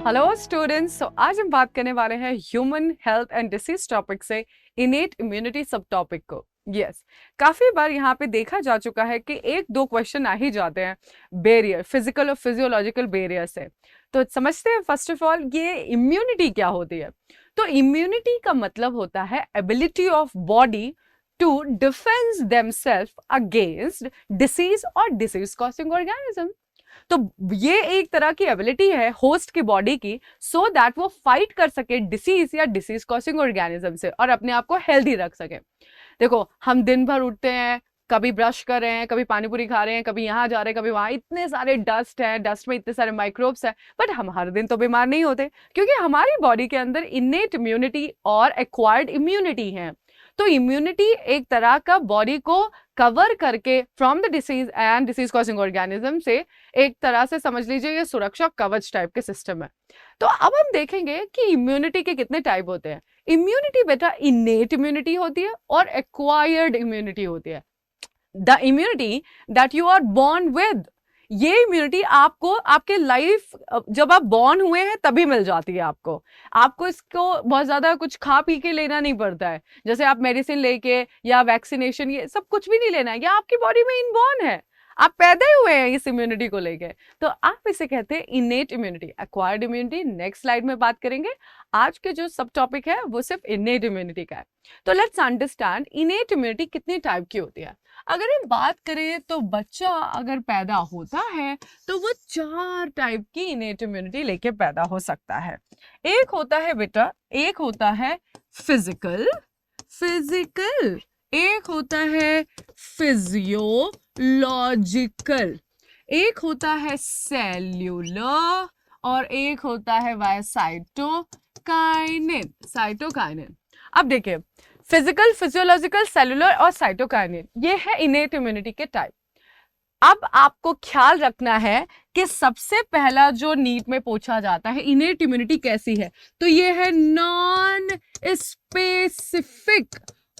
Hello students, तो आज हम बात करने वाले हैं human health and disease topic से इनेट इम्यूनिटी सब टॉपिक को। काफी बार यहाँ पे देखा जा चुका है कि एक दो क्वेश्चन आ ही जाते हैं बैरियर, फिजिकल और फिजियोलॉजिकल बैरियर से। तो समझते हैं फर्स्ट ऑफ ऑल ये इम्यूनिटी क्या होती है। तो इम्यूनिटी का मतलब होता है ability of body to defence themself against disease और डिसीज कॉजिंग ऑर्गेनिज्म। तो ये एक तरह की एबिलिटी है होस्ट की बॉडी की, सो दैट वो फाइट कर सके डिसीज या डिसीज कॉजिंग ऑर्गेनिज्म से और अपने आप को हेल्दी रख सके। देखो, हम दिन भर उठते हैं, कभी ब्रश कर रहे हैं, कभी पानी पूरी खा रहे हैं, कभी यहाँ जा रहे हैं, कभी वहां, इतने सारे डस्ट है, डस्ट में इतने सारे माइक्रोब्स है, बट हम हर दिन तो बीमार नहीं होते क्योंकि हमारी बॉडी के अंदर इनेट इम्यूनिटी और एक्वायर्ड इम्यूनिटी है। तो इम्यूनिटी एक तरह का बॉडी को कवर करके from the disease and disease causing organism से एक तरह से समझ लीजिए ये सुरक्षा कवच टाइप के सिस्टम है। तो अब हम देखेंगे कि इम्यूनिटी के कितने टाइप होते हैं। इम्यूनिटी बेटा इनेट इम्यूनिटी होती है और एक्वायर्ड इम्यूनिटी होती है। The immunity that you are born with, ये इम्यूनिटी आपको आपके लाइफ जब आप बॉर्न हुए हैं तभी मिल जाती है। आपको इसको बहुत ज्यादा कुछ खा पी के लेना नहीं पड़ता है, जैसे आप मेडिसिन लेके या वैक्सीनेशन, ये सब कुछ भी नहीं लेना है, ये आपकी बॉडी में इनबॉर्न है, आप पैदा ही हुए हैं इस इम्यूनिटी को लेके। तो आप इसे कहते हैं innate immunity. Acquired immunity next slide में बात करेंगे। आज के जो सब टॉपिक है वो सिर्फ इनेट इम्यूनिटी का है। तो लेट्स अंडरस्टैंड इनेट इम्यूनिटी कितनी टाइप की होती है। अगर हम बात करें तो बच्चा अगर पैदा होता है तो वो 4 टाइप की इनेट इम्यूनिटी लेके पैदा हो सकता है। एक होता है बेटा, एक होता है फिजिकल, एक होता है फिजियोलॉजिकल, एक होता है सेल्यूलर और एक होता है साइटोकाइनिन। अब देखिए, फिजिकल, फिजियोलॉजिकल, सेलुलर और साइटोकाइनिन, ये है इनेट इम्यूनिटी के टाइप। अब आपको ख्याल रखना है कि सबसे पहला जो नीट में पूछा जाता है इनेट इम्यूनिटी कैसी है, तो ये है नॉन स्पेसिफिक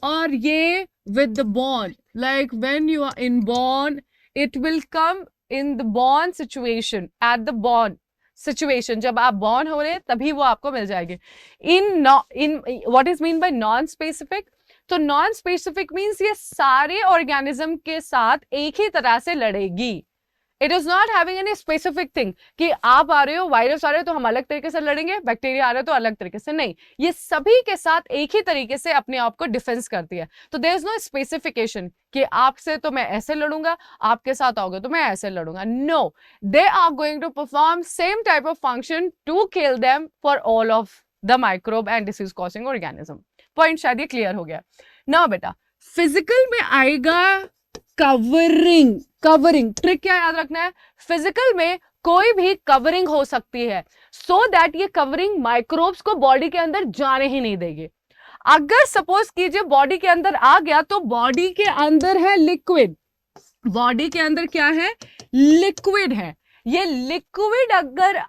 और ये with the born, like when you are in born it will come in the born situation, at the born situation, जब आप बॉर्न हो रहे तभी वो आपको मिल जाएगी। In what is mean by non specific, तो नॉन स्पेसिफिक मीन्स ये सारे ऑर्गेनिज्म के साथ एक ही तरह से लड़ेगी। It is not having any specific thing कि आप आ रहे हो, वायरस आ रहे हो तो हम अलग तरीके से लड़ेंगे, बैक्टीरिया आ रहे हो तो अलग तरीके से, नहीं, ये सभी के साथ एक ही तरीके से अपने आप को डिफेंस करती है। तो देयर इज नो स्पेसिफिकेशन कि आपसे तो मैं ऐसे लड़ूंगा, आपके साथ आओगे तो मैं ऐसे लड़ूंगा। No, they are going to perform same type of function to kill them for all of the microbe and disease causing organism. Point शायद ये क्लियर हो गया ना बेटा। फिजिकल में आएगा कवरिंग। ट्रिक क्या याद रखना है, फिजिकल में कोई भी कवरिंग हो सकती है, सो दैट ये कवरिंग माइक्रोब्स को बॉडी के अंदर जाने ही नहीं देगी। अगर सपोज कीजिए बॉडी के अंदर आ गया तो बॉडी के अंदर है लिक्विड, बॉडी के अंदर क्या है, लिक्विड है। ये लिक्विड अगर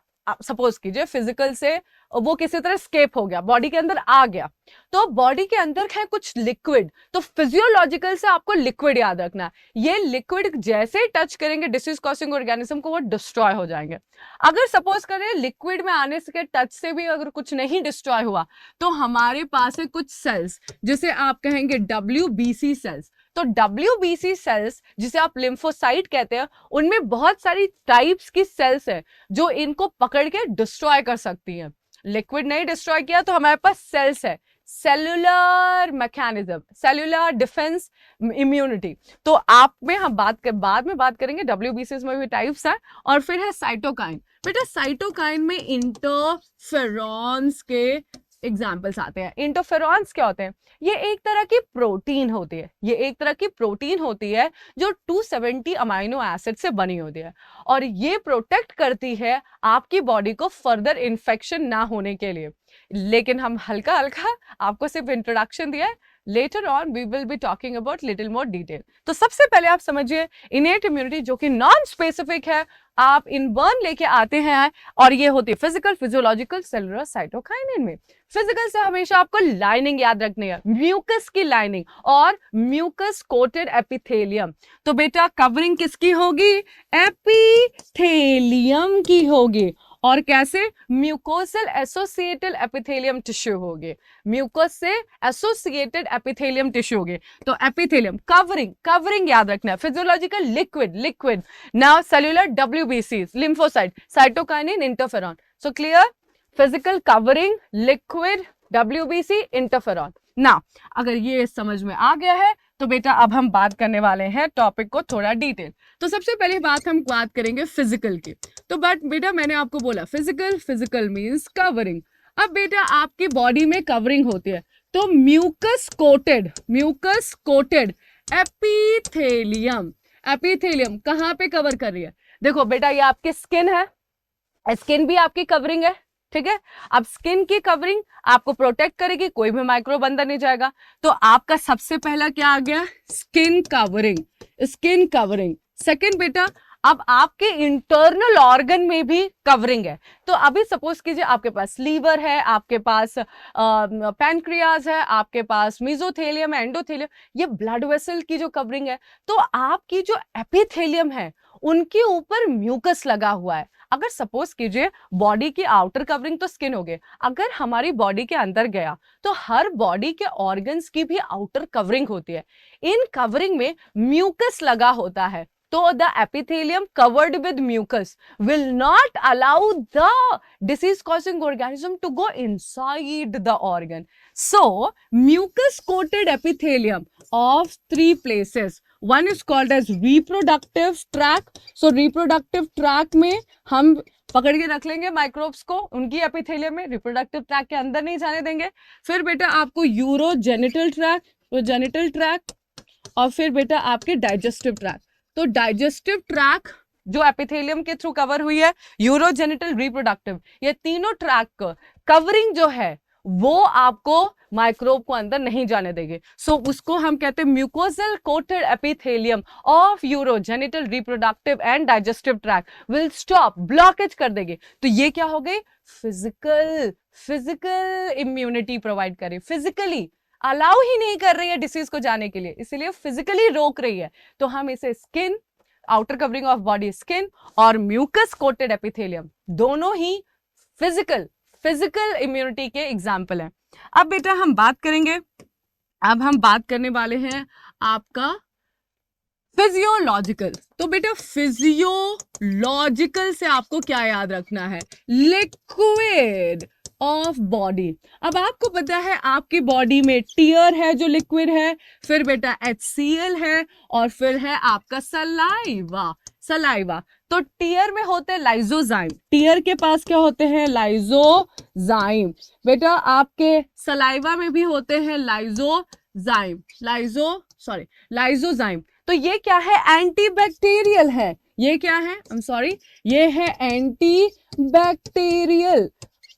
सपोज कीजिए फिजिकल से वो किसी तरह स्केप हो गया, बॉडी के अंदर आ गया, तो बॉडी के अंदर है कुछ लिक्विड, तो फिजियोलॉजिकल से आपको लिक्विड याद रखना। ये लिक्विड जैसे ही टच करेंगे डिसीज कॉजिंग ऑर्गेनिज्म को, वो डिस्ट्रॉय हो जाएंगे। अगर सपोज करें लिक्विड में आने से टच से भी अगर कुछ नहीं डिस्ट्रॉय हुआ तो हमारे पास है कुछ सेल्स जिसे आप कहेंगे WBC सेल्स। तो WBC सेल्स जिसे आप लिम्फोसाइट कहते हैं, उनमें बहुत सारी टाइप्स की सेल्स है जो इनको पकड़ के डिस्ट्रॉय कर सकती हैं। लिक्विड नहीं डिस्ट्रॉय किया तो हमारे पास सेल्स है, cellular mechanism, cellular defence immunity. तो आप में हम बाद में बात करेंगे, WBC में भी टाइप्स हैं। और फिर है साइटोकाइन। बेटा साइटोकाइन में इंटरफेरॉन्स के एग्जाम्पल्स आते हैं। इंटरफेरॉन्स क्या होते हैं, ये एक तरह की प्रोटीन होती है, जो 270 अमाइनो एसिड से बनी होती है और ये प्रोटेक्ट करती है आपकी बॉडी को फर्दर इन्फेक्शन ना होने के लिए। लेकिन हम हल्का आपको सिर्फ इंट्रोडक्शन दिया है, later on we will be talking about little more detail. तो सबसे पहले आप समझिए इनेट इम्यूनिटी जो कि नॉन स्पेसिफिक है, आप इनबॉर्न लेके आते हैं और ये होती है फिजिकल, फिजियोलॉजिकल, सेलुलर, साइटोकाइनिन में। फिजिकल से हमेशा आपको लाइनिंग याद रखनी है, म्यूकस की लाइनिंग और म्यूकस कोटेड एपिथेलियम। तो बेटा कवरिंग किसकी होगी, एपिथेलियम की होगी। और कैसे? म्यूकोसल एसोसिएटेड एपिथेलियम टिश्यू हो गए, म्यूकस से एसोसिएटेड एपिथेलियम टिश्यू हो गए। तो एपिथेलियम कवरिंग, कवरिंग याद रखना है, physiological liquid, liquid. Now cellular WBCs, lymphocyte, cytokinin, interferon. So clear? Physical covering, liquid, WBC, interferon. ना अगर ये समझ में आ गया है तो बेटा अब हम बात करने वाले हैं टॉपिक को थोड़ा डिटेल। तो सबसे पहले बात हम बात करेंगे फिजिकल की। तो बट बेटा मैंने आपको बोला फिजिकल, फिजिकल मींस कवरिंग। अब बेटा आपकी बॉडी में कवरिंग होती है, तो mucus coated, mucus coated epithelium, epithelium कहाँ पे कवर कर रही है? देखो बेटा ये आपकी स्किन है, स्किन भी आपकी कवरिंग है, ठीक है। अब स्किन की कवरिंग आपको प्रोटेक्ट करेगी, कोई भी माइक्रोब अंदर नहीं जाएगा। तो आपका सबसे पहला क्या आ गया? Skin covering, skin covering. Second बेटा अब आपके इंटरनल ऑर्गन में भी कवरिंग है। तो अभी सपोज कीजिए आपके पास लीवर है, आपके पास पैनक्रियाज है, आपके पास मेसोथेलियम है, एंडोथेलियम, ये ब्लड वेसल की जो कवरिंग है। तो आपकी जो एपिथेलियम है उनके ऊपर म्यूकस लगा हुआ है। अगर सपोज कीजिए बॉडी की आउटर कवरिंग तो स्किन हो गई, अगर हमारी बॉडी के अंदर गया तो हर बॉडी के ऑर्गन्स की भी आउटर कवरिंग होती है, इन कवरिंग में म्यूकस लगा होता है। तो the epithelium covered with mucus will not allow the disease causing organism to go inside the organ. So mucus coated epithelium of 3 places. One is called as reproductive tract. So reproductive tract में हम पकड़ के रख लेंगे microbes को, उनकी epithelium में, reproductive tract के अंदर नहीं जाने देंगे। फिर बेटा आपको यूरोजेनिटल ट्रैक्ट, तो जेनिटल ट्रैक्ट, और फिर बेटा आपके डाइजेस्टिव ट्रैक्ट। तो डाइजेस्टिव ट्रैक जो एपिथेलियम के थ्रू कवर हुई है, यूरोजेनिटल, रिप्रोडक्टिव, ये तीनों ट्रैक कवरिंग जो है वो आपको माइक्रोब को अंदर नहीं जाने देंगे। सो उसको हम कहते हैं mucosal coated epithelium of urogenital, reproductive and digestive track will stop, blockage कर देंगे। तो ये क्या हो गई? फिजिकल, फिजिकल इम्यूनिटी प्रोवाइड करे, फिजिकली अलाउ ही नहीं कर रही है डिसीज को जाने के लिए, इसलिए फिजिकली रोक रही है। तो हम इसे skin, outer covering of body skin, और म्यूकस कोटेड एपिथेलियम दोनों ही फिजिकल, फिजिकल इम्यूनिटी के एग्जाम्पल हैं। अब बेटा हम बात करेंगे, अब हम बात करने वाले हैं आपका फिजियोलॉजिकल। तो बेटा फिजियोलॉजिकल से आपको क्या याद रखना है? Liquid of body. अब आपको पता है आपकी बॉडी में टीयर है जो लिक्विड है, फिर बेटा HCl है, और फिर है आपका सलाइवा, सलाइवा। तो टीयर में होते हैं लाइजोजाइम, टीयर के पास क्या होते हैं? लाइजोजाइम। बेटा आपके सलाइवा में भी होते हैं लाइजोजाइम, लाइजोजाइम। तो ये क्या है? एंटीबैक्टीरियल है। ये क्या है? ये है एंटीबैक्टीरियल,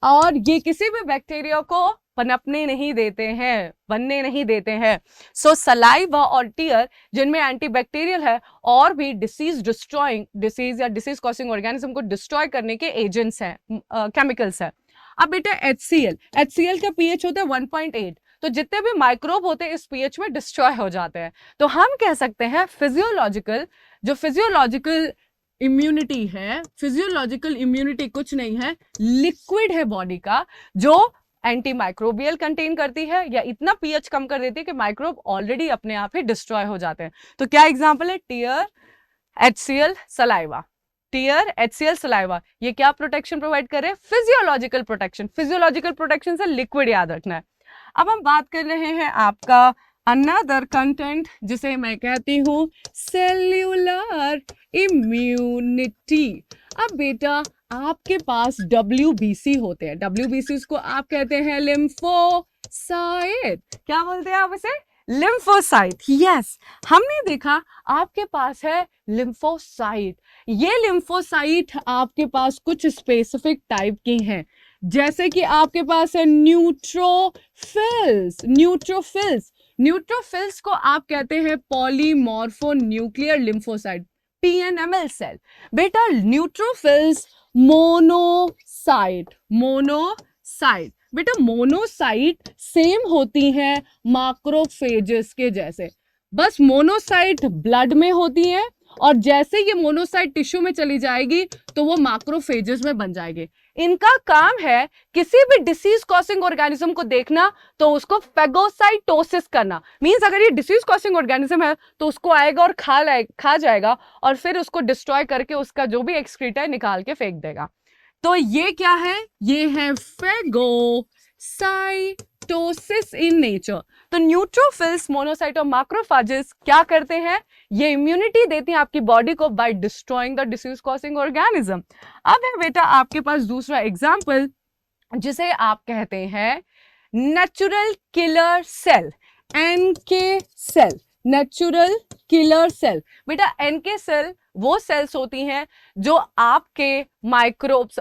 और ये किसी भी बैक्टीरिया को पनपने नहीं देते हैं, बनने नहीं देते हैं। सो सलाइवा और टीयर जिनमें एंटीबैक्टीरियल है और भी डिसीज डिस्ट्रॉइंग, डिसीज या डिसीज कॉजिंग ऑर्गेनिज्म को डिस्ट्रॉय करने के एजेंट्स हैं, केमिकल्स हैं। अब बेटा HCl का pH होता है 1.8, तो जितने भी माइक्रोब होते हैं इस pH में डिस्ट्रॉय हो जाते हैं। तो हम कह सकते हैं फिजियोलॉजिकल, जो फिजियोलॉजिकल इम्यूनिटी है, फिजियोलॉजिकल इम्यूनिटी कुछ नहीं है, लिक्विड है बॉडी का जो एंटी माइक्रोबियल कंटेन करती है, या इतना पीएच कम कर देती है कि माइक्रोब ऑलरेडी अपने आप ही डिस्ट्रॉय हो जाते हैं। तो क्या एग्जांपल है? Tear, HCl, saliva, tear, HCl, saliva. ये क्या प्रोटेक्शन प्रोवाइड कर रहे हैं? Physiological protection. फिजियोलॉजिकल प्रोटेक्शन से लिक्विड याद रखना है। अब हम बात कर रहे हैं आपका अनदर कंटेंट जिसे मैं कहती हूं सेल्यूलर इम्यूनिटी। अब बेटा आपके पास WBC होते हैं, WBC को आप कहते हैं लिम्फोसाइट। क्या बोलते हैं आप इसे? लिम्फोसाइट। यस, हमने देखा आपके पास है लिम्फोसाइट। ये लिम्फोसाइट आपके पास कुछ स्पेसिफिक टाइप की हैं, जैसे कि आपके पास है न्यूट्रोफिल्स। न्यूट्रोफिल्स को आप कहते हैं पॉलीमॉर्फोन्यूक्लियर लिम्फोसाइट, PNML सेल। बेटा न्यूट्रोफिल्स मोनोसाइट, बेटा मोनोसाइट सेम होती हैं मैक्रोफेजेस के जैसे, बस मोनोसाइट ब्लड में होती हैं और जैसे ये मोनोसाइट टिश्यू में चली जाएगी तो वो मैक्रोफेजेस में बन जाएगी। इनका काम है किसी भी डिसीज कॉसिंग ऑर्गेनिज्म को देखना तो उसको फेगोसाइटोसिस करना। मींस अगर ये डिसीज कॉसिंग ऑर्गेनिज्म है तो उसको आएगा और खा जाएगा और फिर उसको डिस्ट्रॉय करके उसका जो भी एक्सक्रीटा है निकाल के फेंक देगा। तो ये क्या है? ये है फेगोसाइटोसिस इन नेचर। तो न्यूट्रोफिल्स, मोनोसाइट और मैक्रोफेजेस क्या करते हैं? ये इम्यूनिटी देती है आपकी बॉडी को by destroying the disease causing organism. अब है बेटा आपके पास दूसरा एग्जाम्पल जिसे आप कहते हैं natural killer cell, NK cell. Natural killer cell बेटा, एनके सेल वो सेल्स होती हैं जो आपके माइक्रोब्स,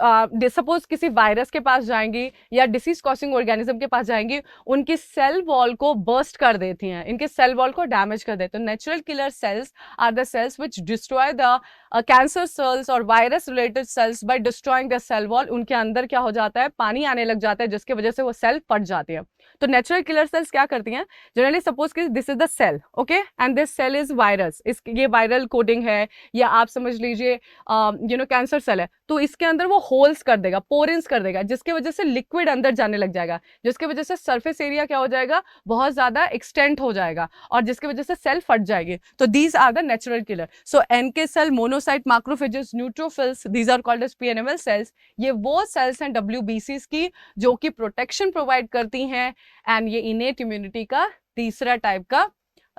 सपोज किसी वायरस के पास जाएंगी या डिसीज कॉसिंग ऑर्गेनिज्म के पास जाएंगी, उनकी सेल वॉल को बर्स्ट कर देती हैं, इनके सेल वॉल को डैमेज कर देते हैं। Natural killer cells are the cells which destroy the cancer cells और virus related cells by destroying the cell wall. उनके अंदर क्या हो जाता है? पानी आने लग जाता है जिसकी वजह से वो सेल फट जाती है। तो नेचुरल किलर सेल्स क्या करती हैं? जनरली सपोज कि this is the cell, okay, and this cell is virus, ये वायरल कोडिंग है या आप समझ लीजिए कैंसर सेल है, तो इसके अंदर वो होल्स कर देगा, पोरेंस कर देगा, जिसकी वजह से लिक्विड अंदर जाने लग जाएगा, जिसकी वजह से सरफेस एरिया क्या हो जाएगा? बहुत ज्यादा एक्सटेंड हो जाएगा और जिसकी वजह से सेल फट जाएगी। तो these are the natural killer. So NK cell, monocyte, macrophages, neutrophils, these are called as PNML cells. ये वो सेल्स हैं डब्ल्यूबीसीज की जो कि प्रोटेक्शन प्रोवाइड करती हैं एंड ये इनेट इम्यूनिटी का तीसरा टाइप का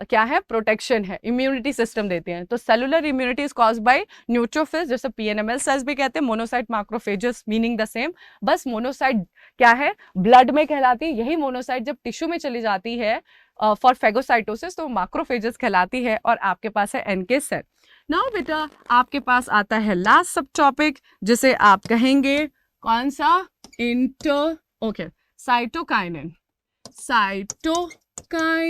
क्या है? प्रोटेक्शन है, इम्यूनिटी सिस्टम देते हैं। तो cellular immunity is caused by neutrophils, जैसे पीएनएमएल सेल्स भी कहते हैं, monocyte, macrophages meaning the same. बस मोनोसाइट क्या है? ब्लड में कहलाती है। यही मोनोसाइट जब टिश्यू में चली जाती है फॉर फेगोसाइटोसिस तो मैक्रोफेजेस कहलाती है। और आपके पास है एनके सेल। नाउ बेटा आपके पास आता है लास्ट सब टॉपिक जिसे आप कहेंगे कौन सा? साइटोकाइनिन। साइटोकाइनिन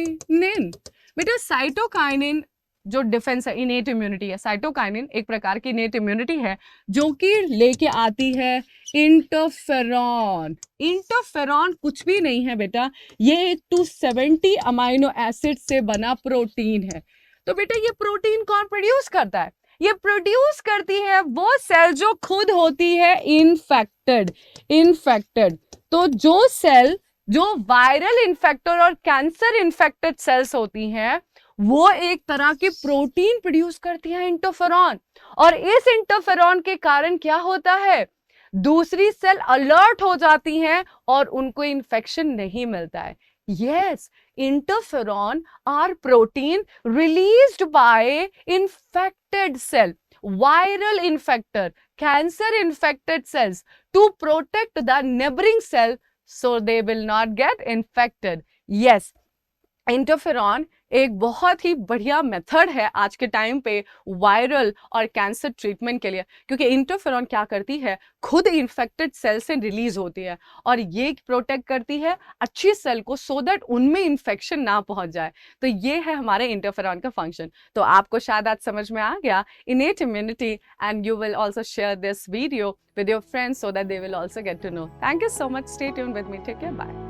बेटा, साइटोकाइनिन जो डिफेंस है, इनेट इम्यूनिटी है। साइटोकाइनिन एक प्रकार की इनेट इम्यूनिटी है जो कि लेके आती है इंटरफेरॉन। इंटरफेरॉन कुछ भी नहीं है बेटा, ये 270 अमाइनो एसिड से बना प्रोटीन है। तो बेटा ये प्रोटीन कौन प्रोड्यूस करता है? ये प्रोड्यूस करती है वो सेल जो खुद होती है इन्फेक्टेड। तो जो सेल जो वायरल इन्फेक्टर और कैंसर इन्फेक्टेड सेल्स होती हैं वो एक तरह की प्रोटीन प्रोड्यूस करती है, इंटरफेरॉन। और इस इंटरफेरॉन के कारण क्या होता है? दूसरी सेल अलर्ट हो जाती हैं और उनको इन्फेक्शन नहीं मिलता है। Yes, interferon are protein released by infected cell, viral infector, cancer infected cells to protect the neighboring cell so they will not get infected. Yes, interferon एक बहुत ही बढ़िया मेथड है आज के टाइम पे वायरल और कैंसर ट्रीटमेंट के लिए, क्योंकि इंटरफेरॉन क्या करती है? खुद इन्फेक्टेड सेल से रिलीज होती है और ये प्रोटेक्ट करती है अच्छी सेल को सो दैट उनमें इन्फेक्शन ना पहुंच जाए। तो ये है हमारे इंटरफेरॉन का फंक्शन। तो आपको शायद आज समझ में आ गया innate immunity, and you will also share this video with your friends so that they will also get to know. Thank you so much. Stay tuned with me. Take care. Bye.